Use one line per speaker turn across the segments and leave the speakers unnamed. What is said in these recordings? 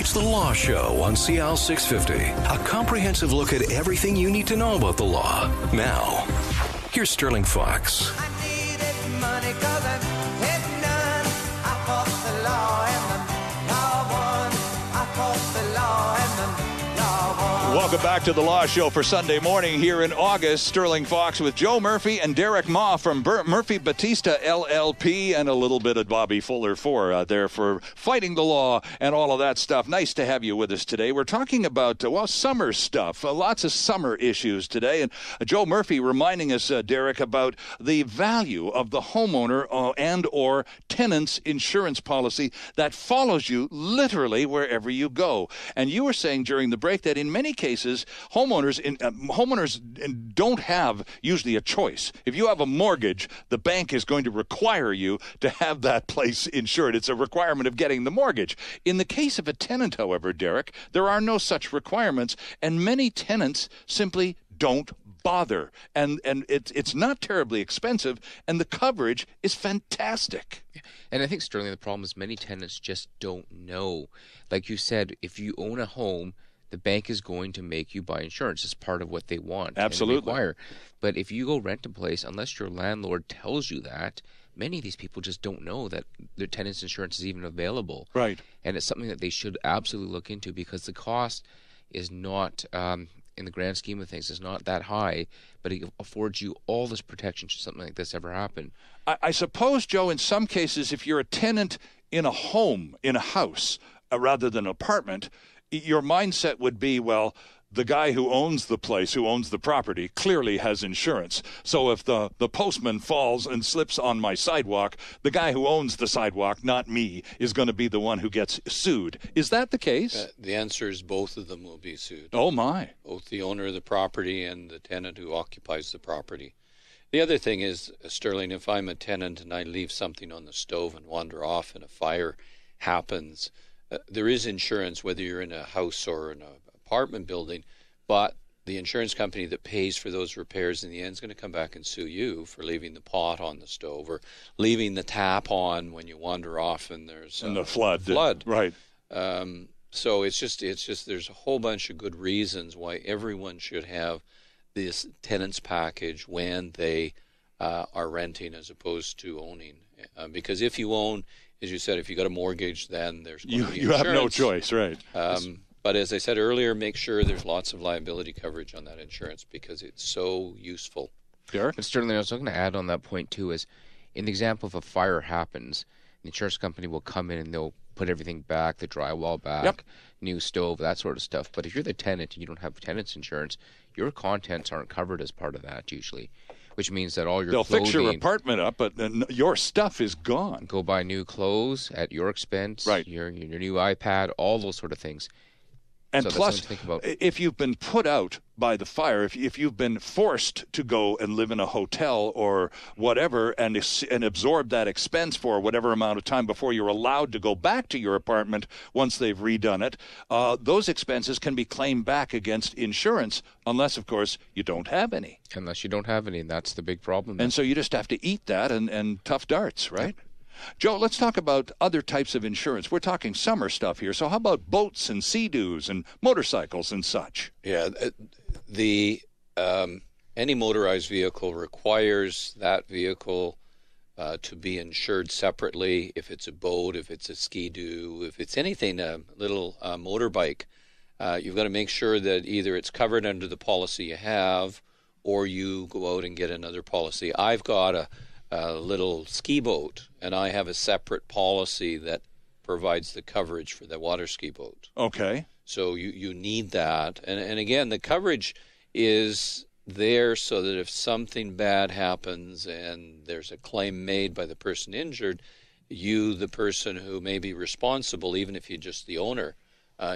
It's The Law Show on CL 650. A comprehensive look at everything you need to know about the law. Now, here's Sterling Fox.
I needed money 'cause I'm heading none. I fought the law and the law won. I fought the law and the law won.
Welcome back to The Law Show for Sunday morning here in August. Sterling Fox with Joe Murphy and Derek Ma from Murphy Batista LLP, and a little bit of Bobby Fuller there for fighting the law and all of that stuff. Nice to have you with us today. We're talking about, summer stuff. Lots of summer issues today. And Joe Murphy reminding us, Derek, about the value of the homeowner and or tenant's insurance policy that follows you literally wherever you go. And you were saying during the break that in many cases, homeowners don't have usually a choice. If you have a mortgage, the bank is going to require you to have that place insured. It's a requirement of getting the mortgage. In the case of a tenant, however, Derek, there are no such requirements, and many tenants simply don't bother. And it's not terribly expensive, and the coverage is fantastic.
And I think, Sterling, the problem is many tenants just don't know. Like you said, if you own a home, the bank is going to make you buy insurance. It's part of what they want.
Absolutely.
And require. But if you go rent a place, unless your landlord tells you that, many of these people just don't know that their tenant's insurance is even available.
Right.
And it's something that they should absolutely look into, because the cost is not, in the grand scheme of things, is not that high, but it affords you all this protection should something like this ever happen.
I suppose, Joe, in some cases, if you're a tenant in a home, in a house, rather than an apartment, your mindset would be, well, the guy who owns the place, who owns the property, clearly has insurance. So if the postman falls and slips on my sidewalk, the guy who owns the sidewalk, not me, is going to be the one who gets sued. Is that the case?
The answer is both of them will be sued.
Oh, my.
Both the owner of the property and the tenant who occupies the property. The other thing is, Sterling, if I'm a tenant and I leave something on the stove and wander off and a fire happens, there is insurance whether you're in a house or in an apartment building, but the insurance company that pays for those repairs in the end is going to come back and sue you for leaving the pot on the stove or leaving the tap on when you wander off and there's
the flood. Right.
So it's just there's a whole bunch of good reasons why everyone should have this tenants package when they are renting as opposed to owning. Because if you own, as you said, if you got a mortgage, then there's going to be
you
insurance.
have no choice, right?
But as I said earlier, make sure there's lots of liability coverage on that insurance because it's so useful.
Derek?
But Sterling, I was looking to add on that point too, is in the example if a fire happens, the insurance company will come in and they'll put everything back, the drywall back,
Yep.
new stove, that sort of stuff. But if you're the tenant and you don't have tenant's insurance, your contents aren't covered as part of that usually, which means that all your
They'll
clothing,
fix your apartment up, but then your stuff is gone.
go buy new clothes at your expense,
Right.
your new iPad, all those sort of things.
And
So that's
plus,
something to think about.
if you've been put out by the fire, if you've been forced to go and live in a hotel or whatever and absorb that expense for whatever amount of time before you're allowed to go back to your apartment once they've redone it, those expenses can be claimed back against insurance unless, of course, you don't have any.
Unless you don't have any, and that's the big problem.
And so you just have to eat that and tough darts, right? Joe, let's talk about other types of insurance. We're talking summer stuff here. So how about boats and sea-doos and motorcycles and such?
Yeah, any motorized vehicle requires that vehicle to be insured separately. If it's a boat, if it's a ski-doo, if it's anything, a little motorbike, you've got to make sure that either it's covered under the policy you have or you go out and get another policy. I've got a little ski boat, and I have a separate policy that provides the coverage for the water ski boat.
Okay.
So you need that. And again, the coverage is there so that if something bad happens and there's a claim made by the person injured, you, the person who may be responsible, even if you're just the owner,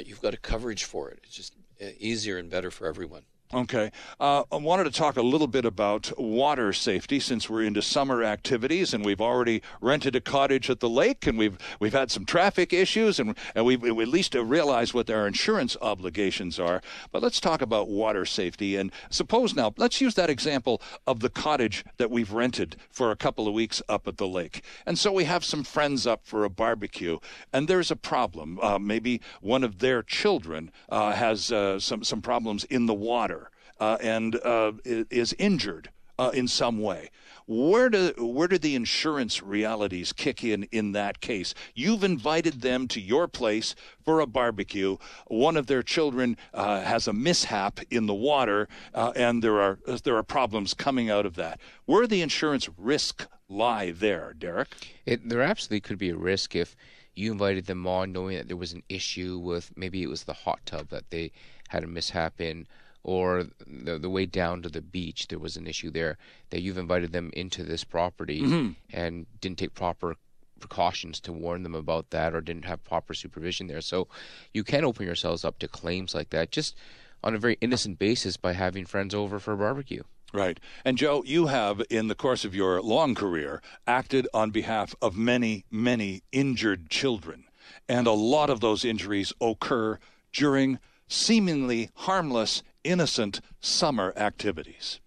you've got a coverage for it. It's just easier and better for everyone.
Okay. I wanted to talk a little bit about water safety since we're into summer activities and we've already rented a cottage at the lake and we've had some traffic issues and we at least realize what our insurance obligations are. But let's talk about water safety. And suppose now, let's use that example of the cottage that we've rented for a couple of weeks up at the lake. And so we have some friends up for a barbecue and there's a problem. Maybe one of their children has some problems in the water. And is injured in some way. Where do the insurance realities kick in that case? You've invited them to your place for a barbecue. One of their children has a mishap in the water, and there are problems coming out of that. Where the insurance risk lie there, Derek?
There absolutely could be a risk if you invited them on knowing that there was an issue with, maybe it was the hot tub that they had a mishap in, or the way down to the beach, there was an issue there, that you've invited them into this property and didn't take proper precautions to warn them about that, or didn't have proper supervision there. So you can open yourselves up to claims like that just on a very innocent basis by having friends over for a barbecue.
Right. And Joe, you have, in the course of your long career, acted on behalf of many, many injured children. And a lot of those injuries occur during seemingly harmless, innocent summer activities.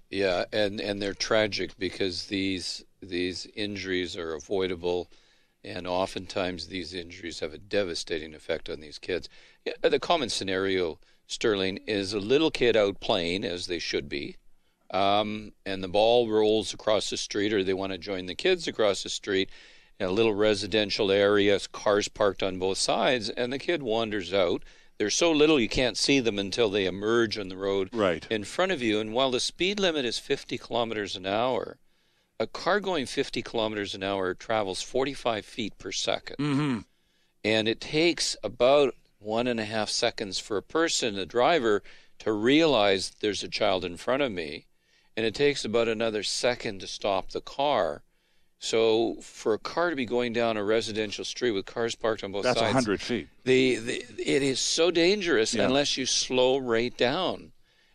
Yeah, and they're tragic because these injuries are avoidable, and oftentimes these injuries have a devastating effect on these kids. Yeah, the common scenario, Sterling, is a little kid out playing, as they should be, and the ball rolls across the street, or they want to join the kids across the street in a little residential area, cars parked on both sides, and the kid wanders out. They're so little you can't see them until they emerge on the road in front of you. And while the speed limit is 50 kilometers an hour, a car going 50 kilometers an hour travels 45 feet per second. And it takes about 1.5 seconds for a person, the driver, to realize there's a child in front of me. And it takes about another second to stop the car. So for a car to be going down a residential street with cars parked on both sides,
that's 100 feet.
It is so dangerous unless you slow right down.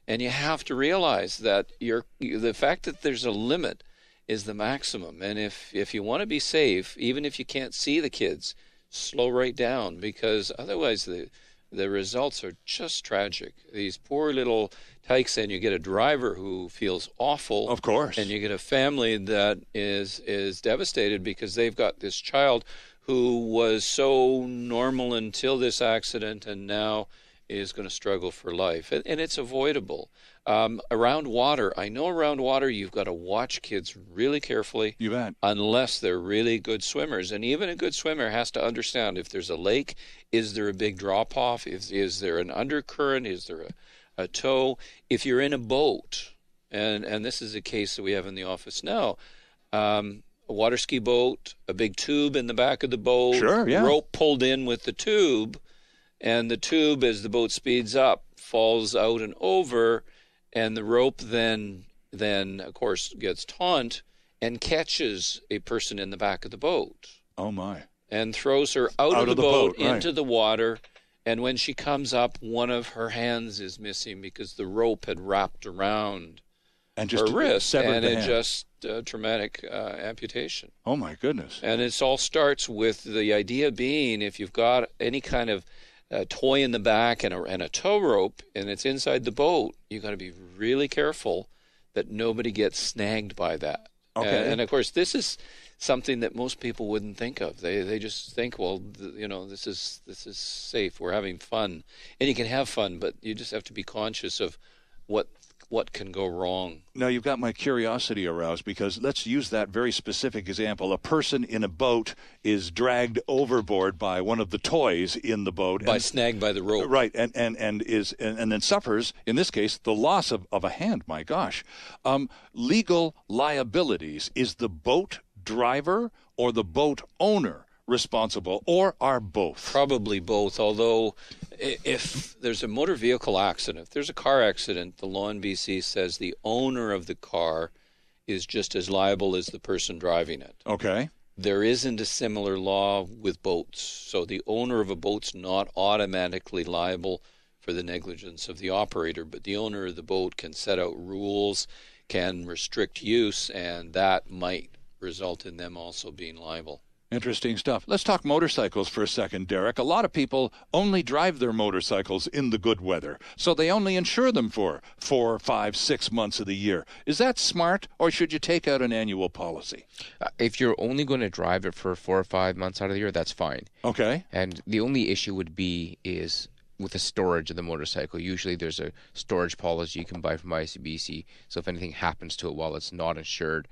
And you have to realize that the fact that there's a limit is the maximum. And if you want to be safe, even if you can't see the kids, slow right down, because otherwise the results are just tragic. These poor little tykes, and you get a driver who feels awful.
Of course.
And you get a family that is devastated because they've got this child who was so normal until this accident and now is going to struggle for life. And it's avoidable. Around water, I know around water you've got to watch kids really carefully.
You bet.
Unless they're really good swimmers. And even a good swimmer has to understand if there's a lake, is there a big drop-off? Is there an undercurrent? Is there a tow? If you're in a boat, and this is a case that we have in the office now, a water ski boat, a big tube in the back of the boat,
sure, yeah.
Rope pulled in with the tube, and the tube, as the boat speeds up, falls out and over, and the rope then of course gets taut and catches a person in the back of the boat.
Oh my.
And throws her out of the boat into
right.
the water, and when she comes up, one of her hands is missing because the rope had wrapped around
and just
her wrist, and it
hand.
just traumatic amputation.
Oh my goodness.
And it all starts with the idea being, if you've got any kind of toy in the back and a tow rope, and it's inside the boat, you've got to be really careful that nobody gets snagged by that.
Okay.
And of course, this is something that most people wouldn't think of. They just think, well, this is safe. We're having fun, and you can have fun, but you just have to be conscious of what can go wrong.
Now, you've got my curiosity aroused, because let's use that very specific example. A person in a boat is dragged overboard by one of the toys in the boat.
Snagged by the rope.
Right, and then suffers, in this case, the loss of a hand. My gosh. Legal liabilities. Is the boat driver or the boat owner responsible, or are both?
Probably both, although if there's a motor vehicle accident, if there's a car accident, the law in BC says the owner of the car is just as liable as the person driving it.
Okay.
There isn't a similar law with boats, so the owner of a boat's not automatically liable for the negligence of the operator, but the owner of the boat can set out rules, can restrict use, and that might result in them also being liable.
Interesting stuff. Let's talk motorcycles for a second, Derek. A lot of people only drive their motorcycles in the good weather, so they only insure them for 4, 5, 6 months of the year. Is that smart, or should you take out an annual policy?
If you're only going to drive it for 4 or 5 months out of the year, that's fine.
Okay.
And the only issue would be is with the storage of the motorcycle. Usually there's a storage policy you can buy from ICBC, so if anything happens to it while it's not insured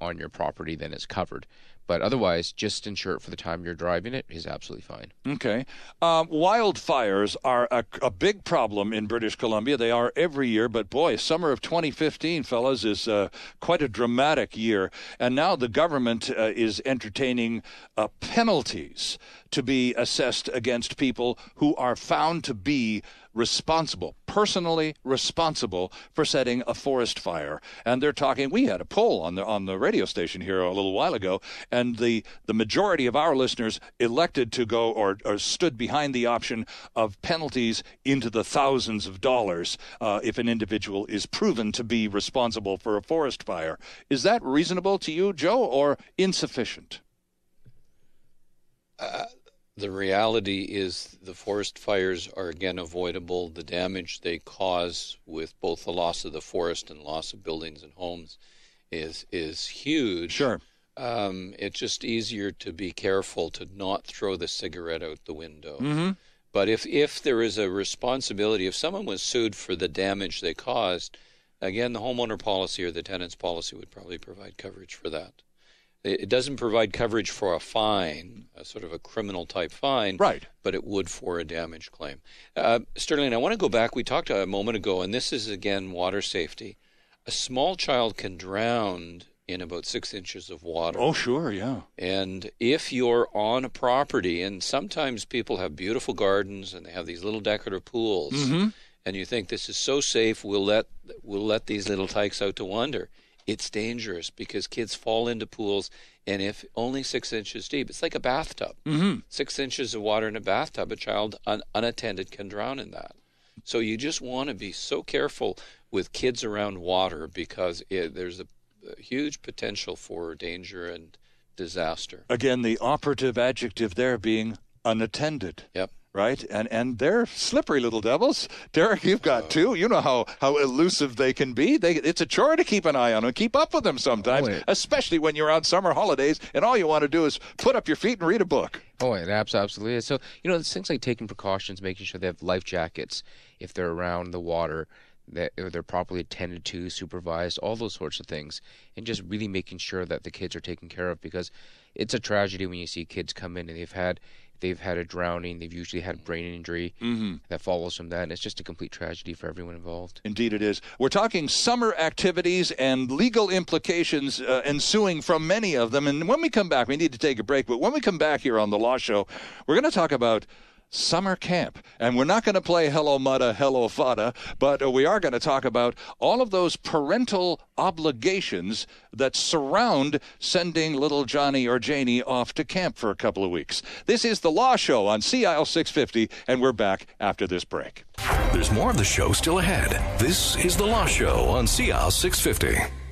on your property, then it's covered. But otherwise, just insure it for the time you're driving it is absolutely fine.
Okay. Wildfires are a big problem in British Columbia. They are every year, but boy, summer of 2015, fellas, is quite a dramatic year. And now the government is entertaining penalties to be assessed against people who are found to be responsible, personally responsible for setting a forest fire. And they're talking, we had a poll on the radio station here a little while ago, and the majority of our listeners elected to go or stood behind the option of penalties into the thousands of dollars if an individual is proven to be responsible for a forest fire. Is that reasonable to you, Joe, or insufficient?
The reality is the forest fires are again avoidable. The damage they cause with both the loss of the forest and loss of buildings and homes is huge.
Sure.
It's just easier to be careful to not throw the cigarette out the window.
Mm-hmm.
But if there is a responsibility, if someone was sued for the damage they caused, again, the homeowner policy or the tenant's policy would probably provide coverage for that. It doesn't provide coverage for a fine, a sort of a criminal type fine,
right?
But it would for a damage claim. Sterling, I want to go back. We talked a moment ago, and this is again water safety. A small child can drown in about 6 inches of water.
Oh, sure, yeah.
And if you're on a property, and sometimes people have beautiful gardens and they have these little decorative pools,
mm-hmm.
and you think this is so safe, we'll let these little tykes out to wander. It's dangerous because kids fall into pools, and if only 6 inches deep, it's like a bathtub.
Mm-hmm.
6 inches of water in a bathtub, a child unattended can drown in that. So you just want to be so careful with kids around water because there's a huge potential for danger and disaster.
Again, the operative adjective there being unattended.
Yep.
Right? And they're slippery little devils. Derek, you've got two. You know how elusive they can be. It's a chore to keep an eye on them, keep up with them sometimes, especially when you're on summer holidays and all you want to do is put up your feet and read a book.
Oh, it absolutely is. So, it's things like taking precautions, making sure they have life jackets if they're around the water, that they're properly attended to, supervised, all those sorts of things, and just really making sure that the kids are taken care of, because it's a tragedy when you see kids come in and they've had a drowning, they've usually had a brain injury that follows from that, and it's just a complete tragedy for everyone involved.
Indeed it is. We're talking summer activities and legal implications ensuing from many of them, and when we come back, we need to take a break, but when we come back here on The Law Show, we're going to talk about summer camp. And we're not going to play Hello Mudda, Hello Fada, but we are going to talk about all of those parental obligations that surround sending little Johnny or Janie off to camp for a couple of weeks. This is The Law Show on CIL 650, and we're back after this break.
There's more of the show still ahead. This is The Law Show on CIL 650.